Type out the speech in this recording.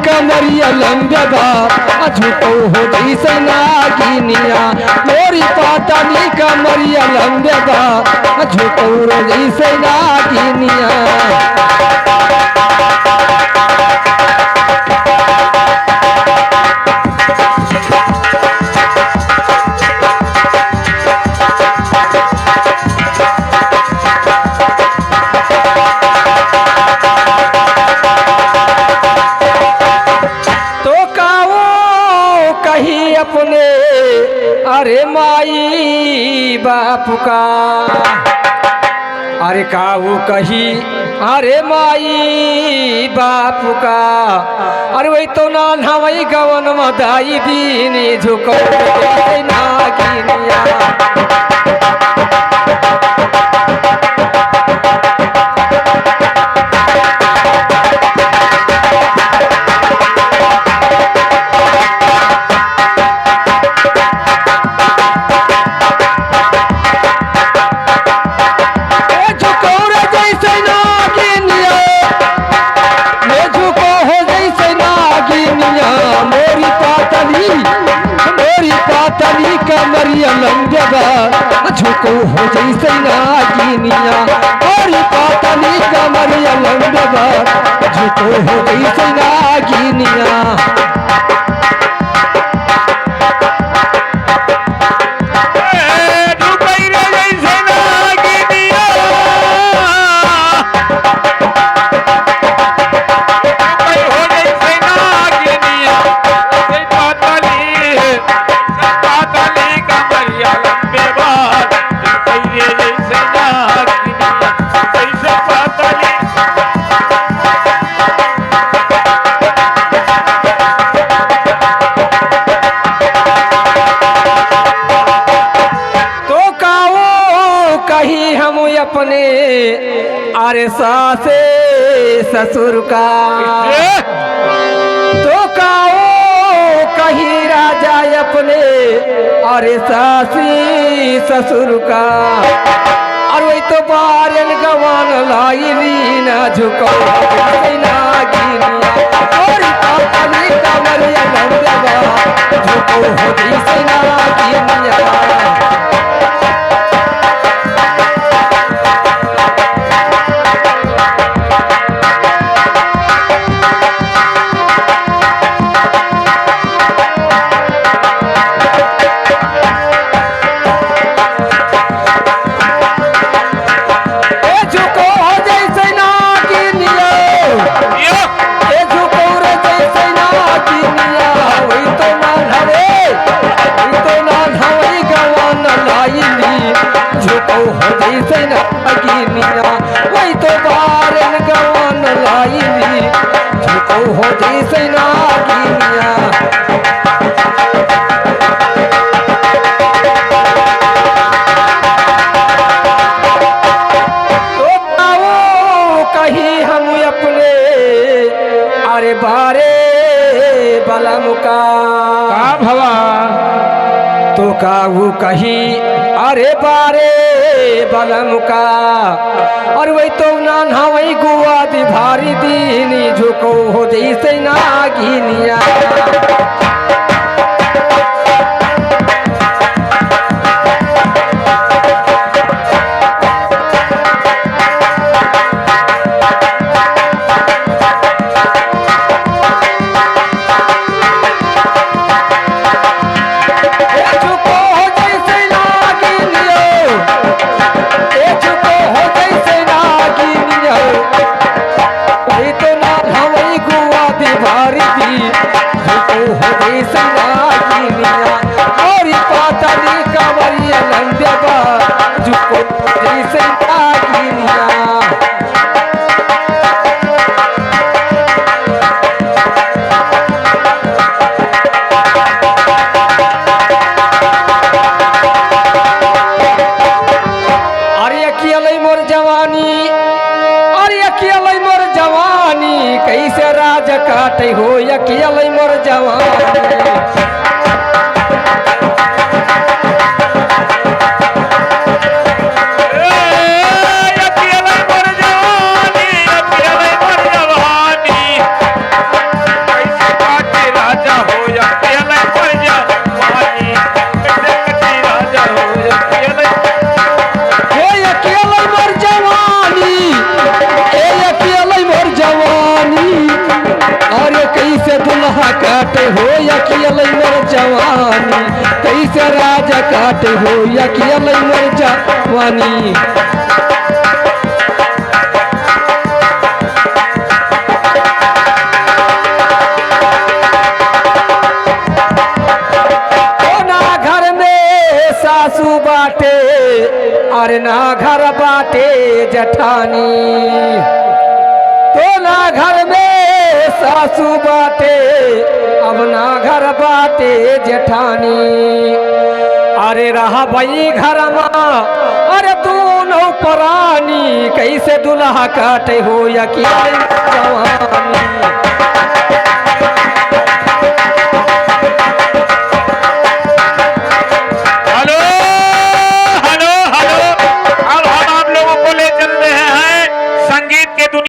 कमरिया लंबा झुको हो जैसे नागिनिया मोरी पातनी कमरिया लंबा झुको हो जैसे नागिनिया। अपने अरे माई बाप का अरे काऊ कही अरे माई बाप का अरे वही तो ना हवाई गवन मदाई दीनी झुको नागिनिया। कमरिया लंबा झुको हो जैसे नागिनिया और पातली कमरिया लंबा झुको हो जैसे नागिनिया। अपने अरे सासे ससुर का तो काओ कहीं राजा अपने अरे सासी ससुर का और वही तो बारन गवान लाई लीना झुको नागिनिया और पातली कमरिया लंबा झुको हो जैसे नागिनिया। वही तो बारन गवान लाई झुको हो जैसे नागिनिया। तो आओ कहीं हम अपने अरे बारे बलम का भवा तो काऊ कहीं अरे बारे बलम का और वही तो नाना वही गुआ दी भारी दीनी झुको हो जैसे नागिनिया। भारी दी झुको हो जवानी कैसे राजा काट हो अकेले मोर जवानी सासू बाटे अरे ना घर बाटे जठानी तो ना घर में सासू बाटे अब ना घर बाटे जेठानी अरे रहा भाई घर में अरे दोनों परानी कैसे दुल्हा काटे हो अकेले जवानी